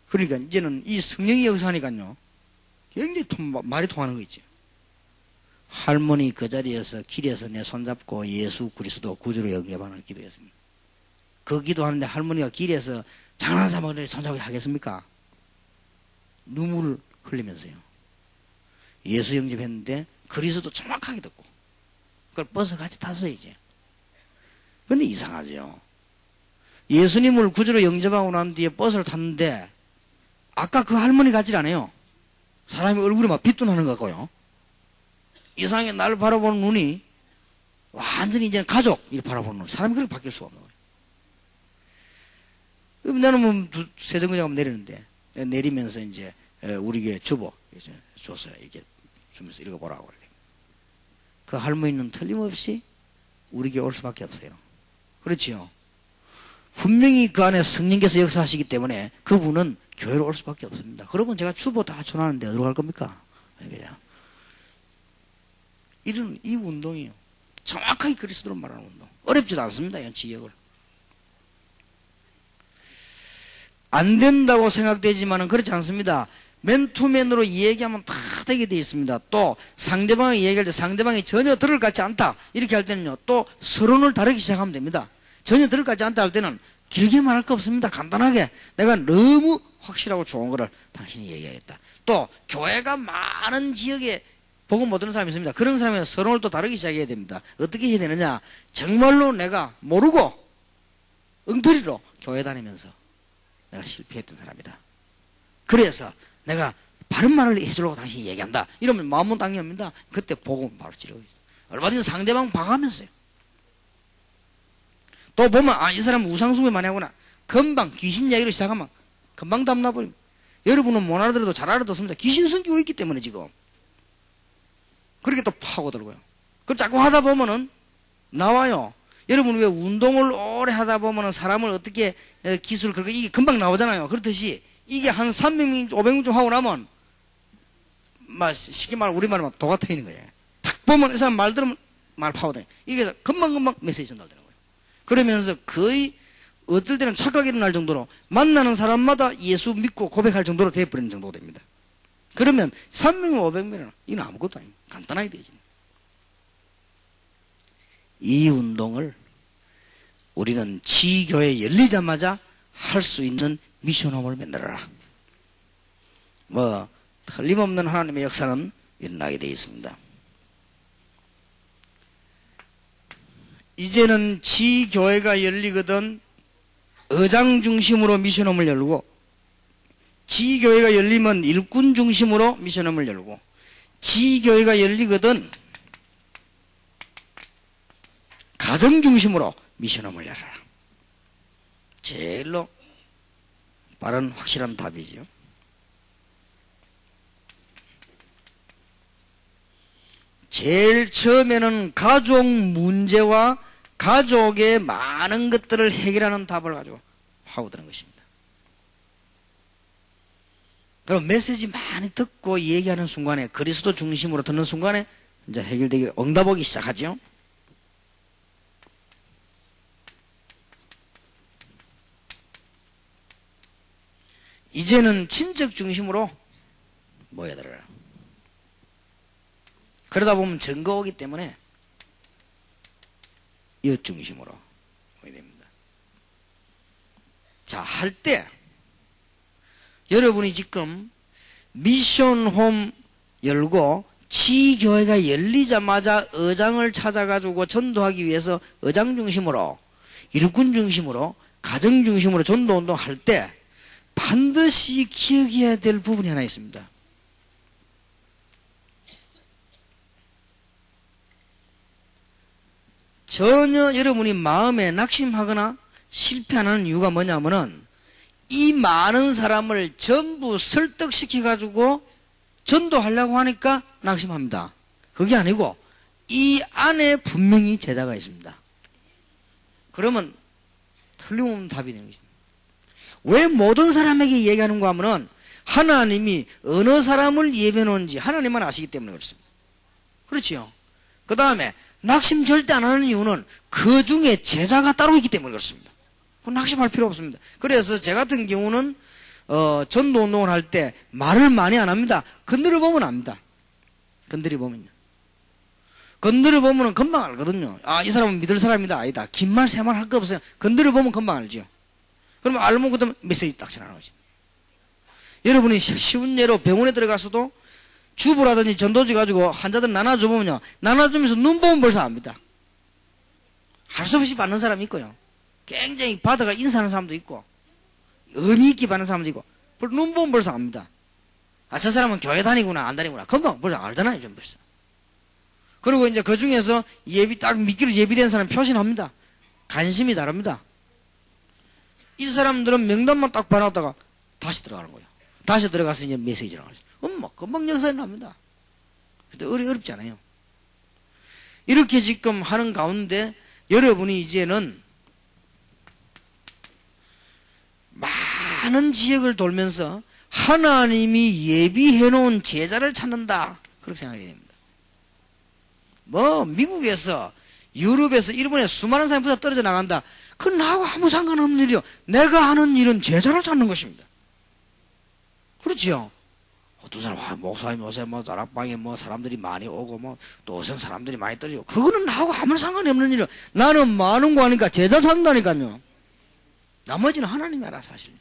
그러니까 이제는 이 성령이 역사하니까요 굉장히 말이 통하는 거 있죠. 할머니 그 자리에서 길에서 내 손잡고 예수 그리스도 구주로 영접하는 기도했습니다. 그 기도하는데 할머니가 길에서 장난삼아 손잡고 하겠습니까? 눈물을 흘리면서요. 예수 영접했는데 그리스도 정확하게 듣고 그걸 버스 같이 탔어요 이제. 근데 이상하죠. 예수님을 구주로 영접하고 난 뒤에 버스를 탔는데 아까 그 할머니 같질 않아요. 사람이 얼굴이 막 빛도 나는 것 같고요. 이상하게 나를 바라보는 눈이 완전히 이제 가족 이렇게 바라보는 눈. 사람이 그렇게 바뀔 수가 없는 거예요. 나는 뭐 세 정거장 내리는데 내리면서 이제 우리 교회 주보 이제 줬어요. 이렇게 주면서 읽어보라고. 그 할머니는 틀림없이 우리 교회 올 수밖에 없어요. 그렇지요. 분명히 그 안에 성령께서 역사하시기 때문에 그분은 교회로 올 수밖에 없습니다. 그러면 제가 주보 다 전하는데 어디로 갈 겁니까? 그냥 이런 이 운동이요. 정확하게 그리스도로 말하는 운동. 어렵지도 않습니다. 이런 지역을. 안 된다고 생각되지만은 그렇지 않습니다. 맨투맨으로 얘기하면 다 되게 되어 있습니다. 또 상대방이 얘기할 때 상대방이 전혀 들을 것 같지 않다. 이렇게 할 때는요. 또 서론을 다르게 시작하면 됩니다. 전혀 들을 것 같지 않다 할 때는 길게 말할 거 없습니다. 간단하게 내가 너무 확실하고 좋은 거를 당신이 얘기하겠다. 또 교회가 많은 지역에 복음 못 듣는 사람이 있습니다. 그런 사람은 서론을 또 다르게 시작해야 됩니다. 어떻게 해야 되느냐. 정말로 내가 모르고 엉터리로 교회 다니면서 내가 실패했던 사람이다. 그래서 내가 바른 말을 해주려고 당신이 얘기한다. 이러면 마음은 당연합니다. 그때 복음 바로 지르고 있어요. 얼마든지 상대방 봐가면서요. 또 보면 이 사람은 우상숭배 많이 하구나. 금방 귀신 이야기를 시작하면 금방 답나버립니다. 여러분은 못 알아들어도 잘 알아듣습니다. 귀신 숨기고 있기 때문에 지금. 그렇게 또 파고들고요. 그걸 자꾸 하다 보면은 나와요. 여러분 왜 운동을 오래 하다 보면은 사람을 어떻게 기술을 그렇게 이게 금방 나오잖아요. 그렇듯이 이게 한 300명, 500명 좀 하고 나면 막 쉽게 말하면 우리말로 막 도가 트이는 거예요. 딱 보면 이 사람 말 들으면 말 파고다녀. 이게 금방금방 메시지 전달되는 거예요. 그러면서 거의 어떨 때는 착각이 일어날 정도로 만나는 사람마다 예수 믿고 고백할 정도로 돼버리는 정도가 됩니다. 그러면 300명, 500명은 이건 아무것도 아니에요. 간단하게 되지. 이 운동을 우리는 지교회 열리자마자 할 수 있는 미션홈을 만들어라. 틀림없는 하나님의 역사는 일어나게 되어 있습니다. 이제는 지교회가 열리거든 의장 중심으로 미션홈을 열고 지교회가 열리면 일꾼 중심으로 미션홈을 열고 지교회가 열리거든 가정 중심으로 미션홈을 열어라. 제일로 바른 확실한 답이지요. 제일 처음에는 가족 문제와 가족의 많은 것들을 해결하는 답을 가지고 파고드는 것입니다. 그럼 메시지 많이 듣고 얘기하는 순간에 그리스도 중심으로 듣는 순간에 이제 해결되기 응답하기 시작하죠. 이제는 친척 중심으로 모여들어라. 그러다 보면 증거 오기 때문에 이웃 중심으로 모여야 됩니다. 자, 할 때 여러분이 지금 미션홈 열고 지교회가 열리자마자 의장을 찾아가지고 전도하기 위해서 의장 중심으로 일꾼 중심으로 가정 중심으로 전도운동 할 때 반드시 기억해야 될 부분이 하나 있습니다. 전혀 여러분이 마음에 낙심하거나 실패 안 하는 이유가 뭐냐면은 이 많은 사람을 전부 설득시켜가지고 전도하려고 하니까 낙심합니다. 그게 아니고 이 안에 분명히 제자가 있습니다. 그러면 틀림없는 답이 되는 것입니다. 왜 모든 사람에게 얘기하는가 하면은 하나님이 어느 사람을 예배해 놓은지 하나님만 아시기 때문에 그렇습니다. 그렇지요. 그 다음에 낙심 절대 안 하는 이유는 그 중에 제자가 따로 있기 때문에 그렇습니다. 낙심할 필요 없습니다. 그래서 제 같은 경우는 전도운동을 할 때 말을 많이 안 합니다. 건드려 보면 압니다. 건드려 보면요. 건드려 보면은 금방 알거든요. 이 사람은 믿을 사람이다. 아니다. 긴 말, 새 말 할 거 없어요. 건드려 보면 금방 알죠. 그러면 알면 그다음 메시지 딱 전하는 것이다. 여러분이 쉬운 예로 병원에 들어가서도 주부라든지 전도지 가지고 환자들 나눠줘보면요. 나눠주면서 눈 보면 벌써 압니다. 할 수 없이 받는 사람이 있고요. 굉장히 바다가 인사하는 사람도 있고, 의미 있게 받는 사람도 있고, 눈 보면 벌써 압니다. 아, 저 사람은 교회 다니구나, 안 다니구나. 금방 벌써 알잖아요, 좀 벌써. 그리고 이제 그 중에서 딱 미끼로 예비된 사람 표시합니다. 관심이 다릅니다. 이 사람들은 명단만 딱 봐놨다가 다시 들어가는 거예요. 다시 들어가서 이제 메시지를 하는 거예요. 금방 역사에 납니다. 근데 어렵지 않아요. 이렇게 지금 하는 가운데 여러분이 이제는 많은 지역을 돌면서 하나님이 예비해 놓은 제자를 찾는다. 그렇게 생각해야 됩니다. 미국에서, 유럽에서, 일본에 수많은 사람이 부터 떨어져 나간다. 그건 나하고 아무 상관없는 일이요. 내가 하는 일은 제자를 찾는 것입니다. 그렇지요? 어떤 사람, 목사님 요새 다락방에 사람들이 많이 오고, 또 요새 사람들이 많이 떨어지고. 그거는 나하고 아무 상관이 없는 일이요. 나는 많은 거 하니까 제자 찾는다니까요. 나머지는 하나님이 알아, 사실.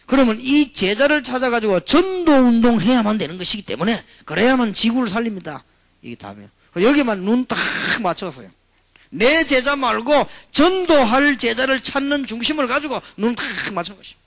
그러면 이 제자를 찾아가지고 전도운동 해야만 되는 것이기 때문에, 그래야만 지구를 살립니다. 이게 답이에요. 여기만 눈 딱 맞췄어요. 내 제자 말고 전도할 제자를 찾는 중심을 가지고 눈 딱 맞춘 것입니다.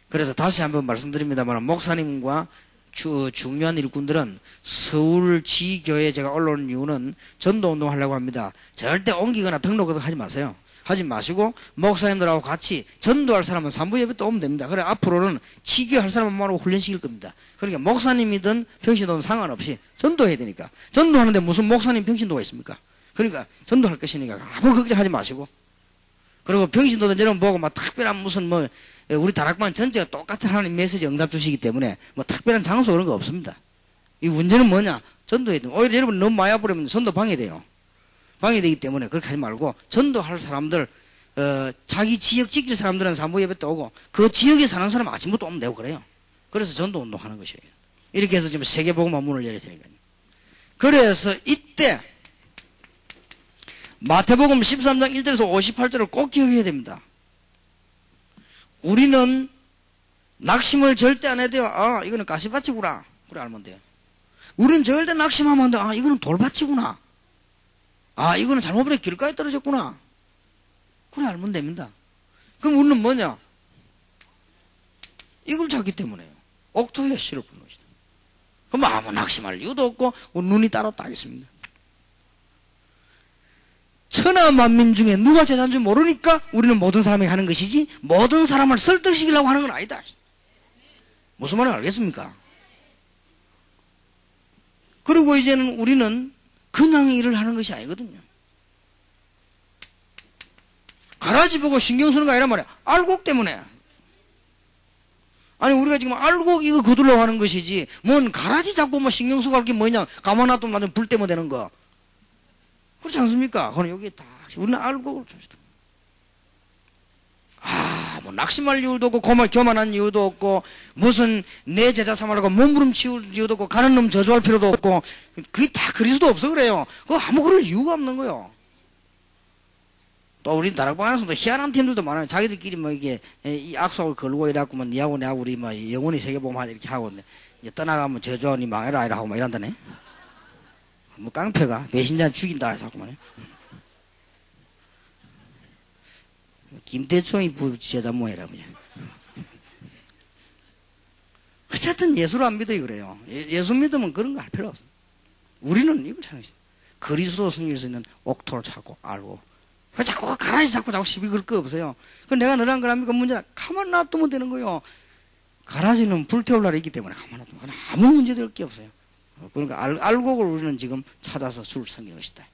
그래서 다시 한번 말씀드립니다만, 목사님과 중요한 일꾼들은 서울 지교에 제가 올라오는 이유는 전도운동 하려고 합니다. 절대 옮기거나 등록을 하지 마세요. 하지 마시고 목사님들하고 같이 전도할 사람은 산부 예배 또 오면 됩니다. 그래 앞으로는 지교할 사람만 훈련시킬 겁니다. 그러니까 목사님이든 평신도든 상관없이 전도해야 되니까. 전도하는데 무슨 목사님 평신도가 있습니까? 그러니까 전도할 것이니까 아무 걱정하지 마시고. 그리고 평신도든 여러분 보고 특별한 무슨 우리 다락방 전체가 똑같은 하나님 메시지 응답 주시기 때문에 특별한 장소 그런 거 없습니다. 이 문제는 뭐냐? 전도해야 돼요. 오히려 여러분 너무 많이 와버리면 전도 방해돼요. 방해되기 때문에 그렇게 하지 말고 전도할 사람들, 자기 지역 지킬 사람들은 산부 예배 때 오고 그 지역에 사는 사람 아침부터 오면 되고 그래요. 그래서 전도 운동하는 것이에요. 이렇게 해서 지금 세계복음화 문을 열어야 되니까요. 그래서 이때 마태복음 13장 1절에서 58절을 꼭 기억해야 됩니다. 우리는 낙심을 절대 안 해도 돼요. 아, 이거는 가시밭이구나. 그래 알면 돼요. 우리는 절대 낙심하면 안 돼. 아, 이거는 돌밭이구나. 아, 이거는 잘못 보니 길가에 떨어졌구나. 그래 알면 됩니다. 그럼 우리는 뭐냐? 이걸 찾기 때문에요. 옥토에 씨를 부는 것이다. 그럼 아무 낙심할 이유도 없고 눈이 따로 따겠습니다. 천하만민 중에 누가 제자인 줄 모르니까 우리는 모든 사람에게 하는 것이지 모든 사람을 설득시키려고 하는 건 아니다. 무슨 말인지 알겠습니까? 그리고 이제는 우리는 그냥 일을 하는 것이 아니거든요. 가라지 보고 신경 쓰는 거 아니란 말이야. 알곡 때문에. 아니 우리가 지금 알곡 이거 거두려고 하는 것이지 뭔 가라지 잡고 신경 쓰고 할 게 뭐냐. 가만 놔두면 나중에 불 때문에 되는 거. 그렇지 않습니까? 그럼 여기 딱 우리는 알곡을 줍시다. 낙심할 이유도 없고 교만한 이유도 없고 무슨 내 제자 삼으려고 몸부림치울 이유도 없고 가는 놈 저주할 필요도 없고 그게 다 그리스도 없어 그래요. 그거 아무 그럴 이유가 없는 거예요. 또 우리 다락방 안에서도 희한한 팀들도 많아요. 자기들끼리 이게 이 악수하고 걸고 이래갖고 니하고 내하고 우리 영원히 세계보험 하자 이렇게 하고 이제 떠나가면 저주하니 망해라 이러고 이런다네. 깡패가 배신자 죽인다 해서 자꾸만 해. 김대총이 제자 모해라 그냥. 어쨌든 예수를 안 믿어요 그래요. 예수 믿으면 그런 거 할 필요 없어. 우리는 이걸 찾는 것이다. 그리스도 승리할 수 있는 옥토를 찾고 알고. 자꾸 가라지 자꾸 시비 걸 거 없어요. 그 내가 너랑 그럽니까 문제는 가만 놔두면 되는 거예요. 가라지는 불태울 날이 있기 때문에 가만 놔두면 아무 문제 될 게 없어요. 그러니까 알곡을 우리는 지금 찾아서 술 섬기는 것이다.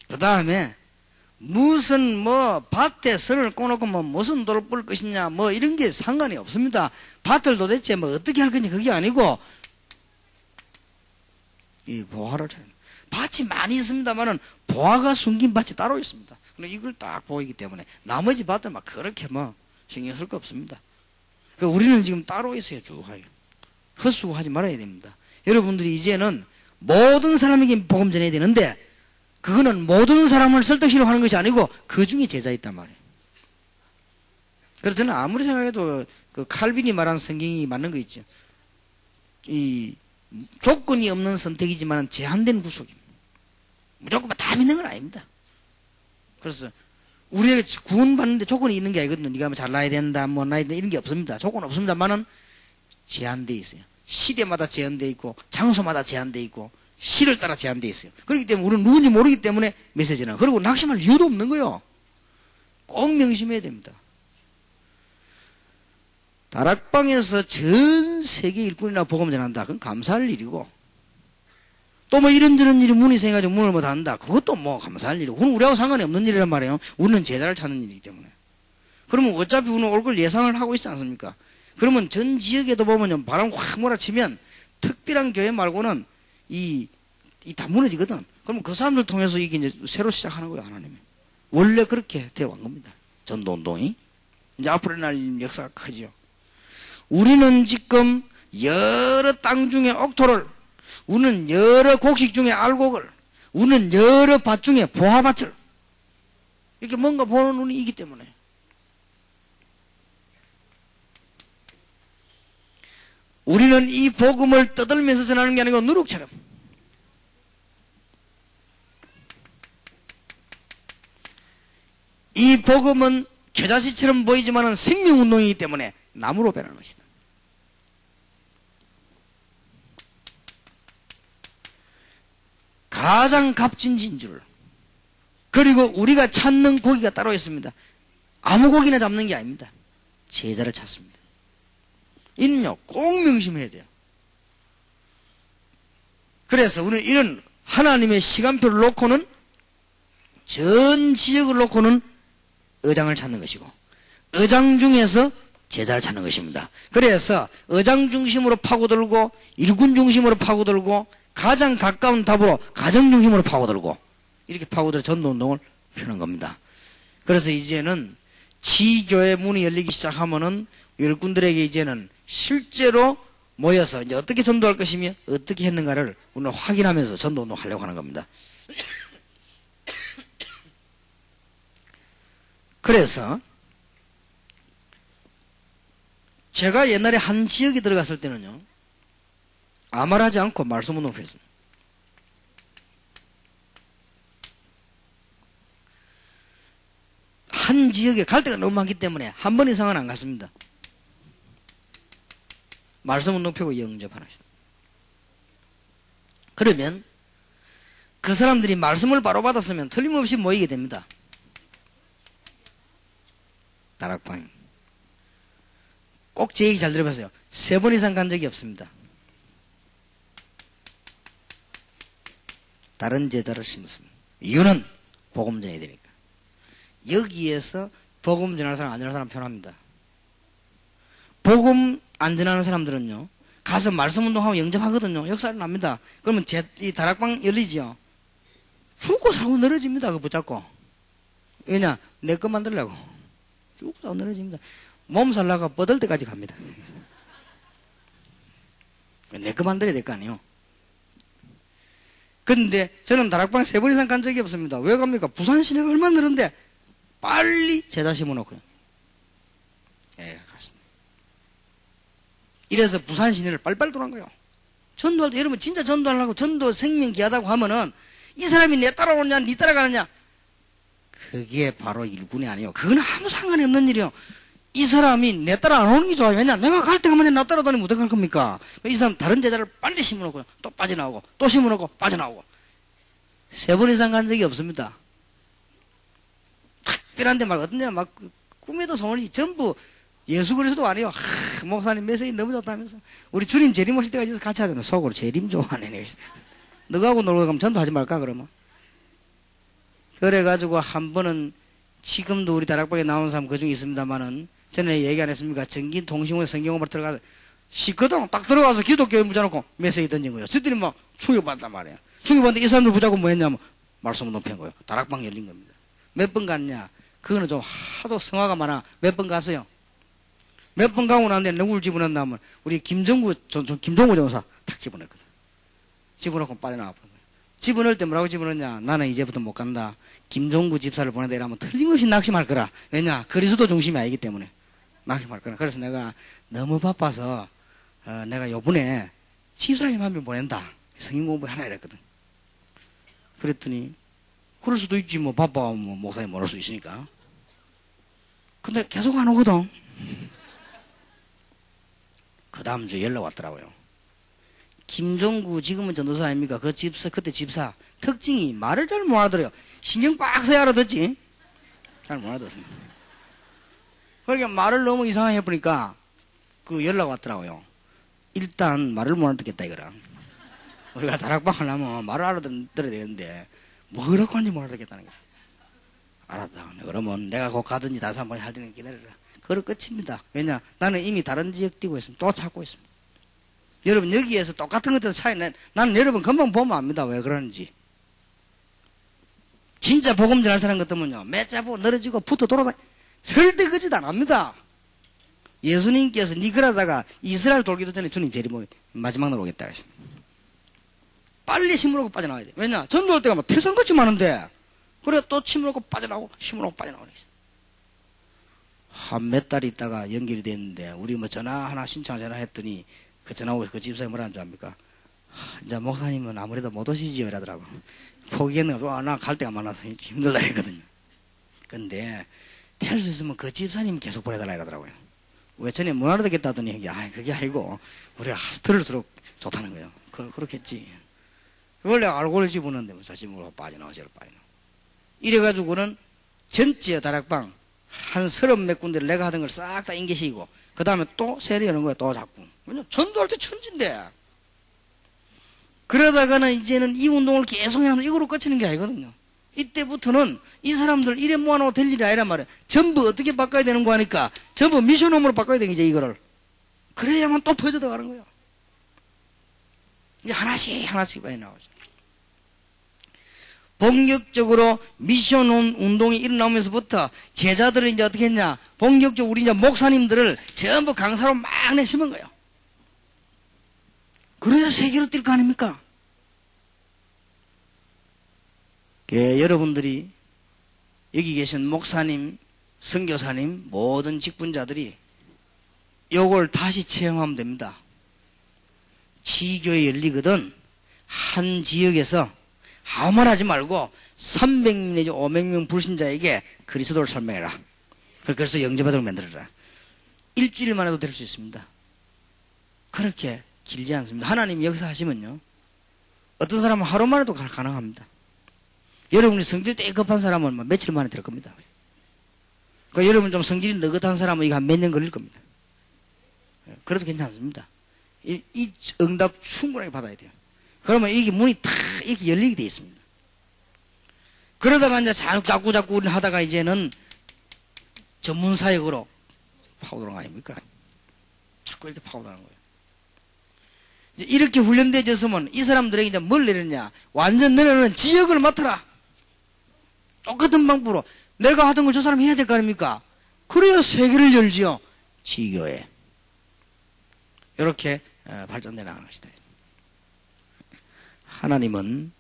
그 다음에 무슨 밭에 설을 꺼놓고 무슨 돌을 뿔 것이냐 이런 게 상관이 없습니다. 밭을 도대체 어떻게 할 건지 그게 아니고 이 보화를 찾는 밭이 많이 있습니다만은 보화가 숨긴 밭이 따로 있습니다. 근데 이걸 딱 보이기 때문에 나머지 밭은 그렇게 신경 쓸 거 없습니다. 그러니까 우리는 지금 따로 있어야 좋아요. 헛수고하지 말아야 됩니다. 여러분들이 이제는 모든 사람에게 복음 전해야 되는데 그거는 모든 사람을 설득시키려고 하는 것이 아니고 그 중에 제자 있단 말이에요. 그래서 저는 아무리 생각해도 그 칼빈이 말한 성경이 맞는 거 있죠. 이 조건이 없는 선택이지만 제한된 구속입니다. 무조건 다 믿는 건 아닙니다. 그래서 우리에게 구원받는데 조건이 있는 게 아니거든요. 네가 뭐 잘나야 된다, 뭐 나야 된다 이런 게 없습니다. 조건 없습니다만은 제한돼 있어요. 시대마다 제한돼 있고 장소마다 제한돼 있고 시를 따라 제한돼 있어요. 그렇기 때문에 우리는 누군지 모르기 때문에 메시지는 그리고 낙심할 이유도 없는 거예요. 꼭 명심해야 됩니다. 다락방에서 전 세계 일꾼이나 복음 전한다. 그건 감사할 일이고 또 뭐 이런저런 일이 문이 생겨가지고 문을 못 한다. 그것도 뭐 감사할 일이고 그건 우리하고 상관이 없는 일이란 말이에요. 우리는 제자를 찾는 일이기 때문에. 그러면 어차피 우리는 올 걸 예상을 하고 있지 않습니까? 그러면 전 지역에도 보면 바람 확 몰아치면 특별한 교회 말고는 다 무너지거든. 그러면 그 사람들 통해서 이게 이제 새로 시작하는 거예요, 하나님이. 원래 그렇게 되어 온 겁니다. 전도운동이. 이제 앞으로 날 역사가 크죠. 우리는 지금 여러 땅 중에 옥토를, 우리는 여러 곡식 중에 알곡을, 우리는 여러 밭 중에 보화밭을, 이렇게 뭔가 보는 눈이 있기 때문에. 우리는 이 복음을 떠들면서 전하는 게 아니고 누룩처럼. 이 복음은 겨자씨처럼 보이지만은 생명운동이기 때문에 나무로 변하는 것이다. 가장 값진 진주를, 그리고 우리가 찾는 고기가 따로 있습니다. 아무 고기나 잡는 게 아닙니다. 제자를 찾습니다. 이는요 꼭 명심해야 돼요. 그래서 우리는 이런 하나님의 시간표를 놓고는, 전 지역을 놓고는 의장을 찾는 것이고, 의장 중에서 제자를 찾는 것입니다. 그래서 의장 중심으로 파고들고, 일군 중심으로 파고들고, 가장 가까운 답으로 가정 중심으로 파고들고, 이렇게 파고들어 전도운동을 펴는 겁니다. 그래서 이제는 지교의 문이 열리기 시작하면은 일꾼들에게 이제는 실제로 모여서 이제 어떻게 전도할 것이며 어떻게 했는가를 우리는 확인하면서 전도운동 하려고 하는 겁니다. 그래서 제가 옛날에 한 지역에 들어갔을 때는요, 아무 말 하지 않고 말씀운동을 했습니다. 한 지역에 갈 데가 너무 많기 때문에 한 번 이상은 안 갔습니다. 말씀운동 펴고 영접하는 것이다. 그러면 그 사람들이 말씀을 바로 받았으면 틀림없이 모이게 됩니다. 다락방. 꼭 제 얘기 잘 들어보세요. 3번 이상 간 적이 없습니다. 다른 제자를 심었습니다. 이유는 복음 전해야 되니까. 여기에서 복음 전하는 사람, 안 전하는 사람 편합니다. 복음 안 전하는 사람들은요, 가서 말씀 운동하고 영접하거든요. 역사를 납니다. 그러면 이 다락방 열리죠. 죽고 살고 늘어집니다. 그거 붙잡고. 왜냐? 내 거 만들려고. 죽고 살고 늘어집니다. 몸 살라가 뻗을 때까지 갑니다. 내 거 만들어야 될 거 아니에요. 근데 저는 다락방 3번 이상 간 적이 없습니다. 왜 갑니까? 부산 시내가 얼마나 늘었는데 빨리 제자 심어놓고요. 예, 갔습니다. 이래서 부산 시내를 빨리빨리 돌아간 거예요. 전도할 때, 여러분 진짜 전도하려고 전도 생명 귀하다고 하면은 이 사람이 내 따라오느냐, 니 따라가느냐, 그게 바로 일꾼이 아니에요. 그건 아무 상관이 없는 일이에요. 이 사람이 내 따라 안 오는 게 좋아요. 왜냐? 내가 갈 때가 만약 나 따라다니면 어떡할 겁니까? 이 사람 다른 제자를 빨리 심어놓고요. 또 빠져나오고, 또 심어놓고, 빠져나오고. 3번 이상 간 적이 없습니다. 특별한데 막 어떤 데는 막 꿈에도 소원이 전부 예수 그리스도 아니에요. 목사님 메시지 너무 좋다면서. 우리 주님 재림 오실 때까지 같이 하잖아. 속으로 재림 좋아하네. 너하고 놀러 가면 전도하지 말까 그러면. 그래가지고 한 번은 지금도 우리 다락방에 나온 사람 그중에 있습니다만은 전에 얘기 안 했습니까? 전기통신원에 성경으로 들어가서 시거든 딱 들어가서 기독교인 붙여놓고 메시지 던진 거예요. 저들이 막 충격받단 말이에요. 충격받는데 이 사람들 붙잡고 뭐 했냐면 말씀운동 편 거예요. 다락방 열린 겁니다. 몇 번 갔냐? 그거는 좀 하도 성화가 많아. 몇 번 갔어요. 몇 번 가고 나는데 누굴 집어넣나 하면 우리 김종구 전사 탁 집어넣거든. 집어넣고 빠져나와 버린 거예요. 집어넣을 때 뭐라고 집어넣냐? 나는 이제부터 못 간다. 김종구 집사를 보내다 이러면 틀림없이 낙심할 거라. 왜냐? 그리스도 중심이 아니기 때문에 낙심할 거라. 그래서 내가 너무 바빠서 내가 요번에 집사님 한 명 보낸다. 성인 공부하라 이랬거든. 그랬더니 그럴 수도 있지, 뭐, 바빠, 뭐, 목사님 못 올 수 있으니까. 근데 계속 안 오거든. 그 다음 주에 연락 왔더라고요. 김종구, 지금은 전도사 아닙니까? 그 집사, 그때 집사. 특징이 말을 잘 못 알아들어요. 신경 빡 써야 알아듣지? 잘 못 알아듣습니다. 그러니까 말을 너무 이상하게 해보니까 그 연락 왔더라고요. 일단 말을 못 알아듣겠다, 이거라. 우리가 다락방 하려면 말을 알아들어야 되는데, 뭐라고 하는지 못 알아듣겠다는 거야. 알았다. 그러면 내가 곧 가든지 다시 한번 할 때는 기다려라. 그걸 끝입니다. 왜냐? 나는 이미 다른 지역 뛰고 있습니다. 또 찾고 있습니다. 여러분, 여기에서 똑같은 것들 차이, 나는 여러분 금방 보면 압니다. 왜 그러는지. 진짜 복음 전할 사람 같으면요, 맺자고 늘어지고 붙어 돌아다니, 절대 그짓 안 합니다. 예수님께서 니그라다가 이스라엘 돌기도 전에 주님 데리고 마지막 날 오겠다 그랬습니다. 빨리 심으라고 빠져나와야 돼. 왜냐? 전도할 때가 막 태산같이 많은데, 그래 또 심으라고 빠져나오고, 심으라고 빠져나오고. 한 몇 달 있다가 연결이 됐는데, 우리 뭐 전화 하나 신청 전화했더니, 그 전화 오고 그 집사람이 뭐라는 줄 압니까? 이제 목사님은 아무래도 못 오시지요, 이러더라고. 포기했는 거, 나 갈 데가 많아서 힘들다 했거든요. 근데, 될 수 있으면 그 집사님 계속 보내달라 이러더라고요. 왜 전에 못 알아듣겠다 하더니, 그게 아니고, 우리가 들을수록 좋다는 거예요. 그렇겠지. 원래 알코올 집어넣는데, 뭐, 사실 뭐, 빠져나오죠, 빠져나오. 이래가지고는 전체 다락방, 한 30몇 군데를 내가 하던 걸 싹 다 인계시키고, 그 다음에 또 세례 여는 거야, 또 자꾸. 왜냐면 전도할 때 천진데. 그러다가는 이제는 이 운동을 계속 해나면 이거로 끝이는 게 아니거든요. 이때부터는 이 사람들 이래 모아놓고 될 일이 아니란 말이에요. 전부 어떻게 바꿔야 되는 거 하니까 전부 미션홈으로 바꿔야 되는 이제 이거를. 그래야만 또 퍼져도 가는 거예요. 이제 하나씩 많이 나오죠. 본격적으로 미션 운동이 일어나면서부터 제자들은 이제 어떻게 했냐. 본격적으로 우리 이제 목사님들을 전부 강사로 막 내심은 거예요. 그래야 세계로 뛸 거 아닙니까? 여러분들이 여기 계신 목사님, 선교사님, 모든 직분자들이 요걸 다시 체험하면 됩니다. 지교에 열리거든 한 지역에서 아무 말 하지 말고 300명 내지 500명 불신자에게 그리스도를 설명해라. 그래서 영접하도록 만들어라. 일주일만 해도 될 수 있습니다. 그렇게 길지 않습니다. 하나님 역사하시면요, 어떤 사람은 하루만 해도 가능합니다. 여러분이 성질 되게 급한 사람은 뭐 며칠 만에 될 겁니다. 그러니까 여러분 좀 성질이 느긋한 사람은 이거 한 몇 년 걸릴 겁니다. 그래도 괜찮습니다. 이 응답 충분하게 받아야 돼요. 그러면 이게 문이 탁 이렇게 열리게 돼 있습니다. 그러다가 이제 자꾸 우리는 하다가 이제는 전문 사역으로 파고드는 거 아닙니까? 자꾸 이렇게 파고드는 거예요. 이제 이렇게 훈련되어졌으면 이 사람들에게 이제 뭘 내렸냐? 완전 너는 지역을 맡아라. 똑같은 방법으로 내가 하던 걸 저 사람이 해야 될 거 아닙니까? 그래야 세계를 열지요. 지교에. 이렇게 발전돼 나가는 것이다. 하나님은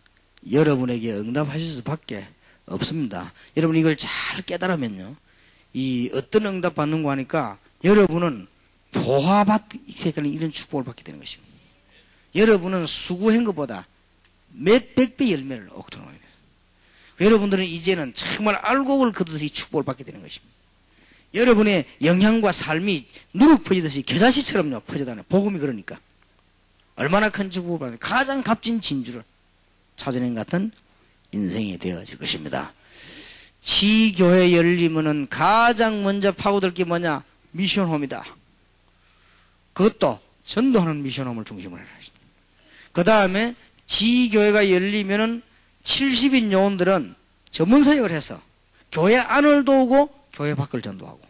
여러분에게 응답하실 수밖에 없습니다. 여러분 이걸 잘 깨달으면요, 이 어떤 응답 받는 거 하니까 여러분은 보화받는 이런 축복을 받게 되는 것입니다. 여러분은 수고한 것보다 몇 백 배 열매를 얻도록 해야 돼요. 여러분들은 이제는 정말 알곡을 걷듯이 축복을 받게 되는 것입니다. 여러분의 영향과 삶이 누룩 퍼지듯이 겨자씨처럼요 퍼져다녀요. 복음이 그러니까. 얼마나 큰 축복을 받는 가장 값진 진주를 찾아낸 같은 인생이 되어질 것입니다. 지교회 열리면은 가장 먼저 파고들 게 뭐냐? 미션홈이다. 그것도 전도하는 미션홈을 중심으로 해라. 그 다음에 지교회가 열리면은 70인 요원들은 전문 사역을 해서 교회 안을 도우고 교회 밖을 전도하고,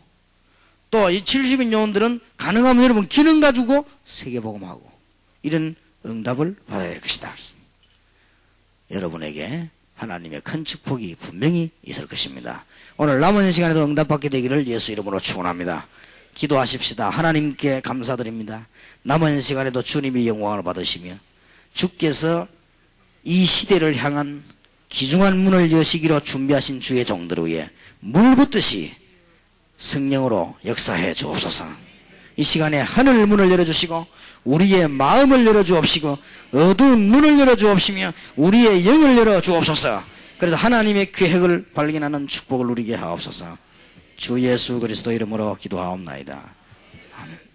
또 이 70인 요원들은 가능하면 여러분 기능 가지고 세계복음하고 이런 응답을 받아야 될 것이다. 여러분에게 하나님의 큰 축복이 분명히 있을 것입니다. 오늘 남은 시간에도 응답받게 되기를 예수 이름으로 축원합니다. 기도하십시다. 하나님께 감사드립니다. 남은 시간에도 주님이 영광을 받으시며 주께서 이 시대를 향한 기중한 문을 여시기로 준비하신 주의 종들 위에 물 붓듯이 성령으로 역사해 주옵소서. 이 시간에 하늘 문을 열어주시고 우리의 마음을 열어주옵시고 어두운 문을 열어주옵시며 우리의 영을 열어주옵소서. 그래서 하나님의 계획을 발견하는 축복을 누리게 하옵소서. 주 예수 그리스도 이름으로 기도하옵나이다. 아멘.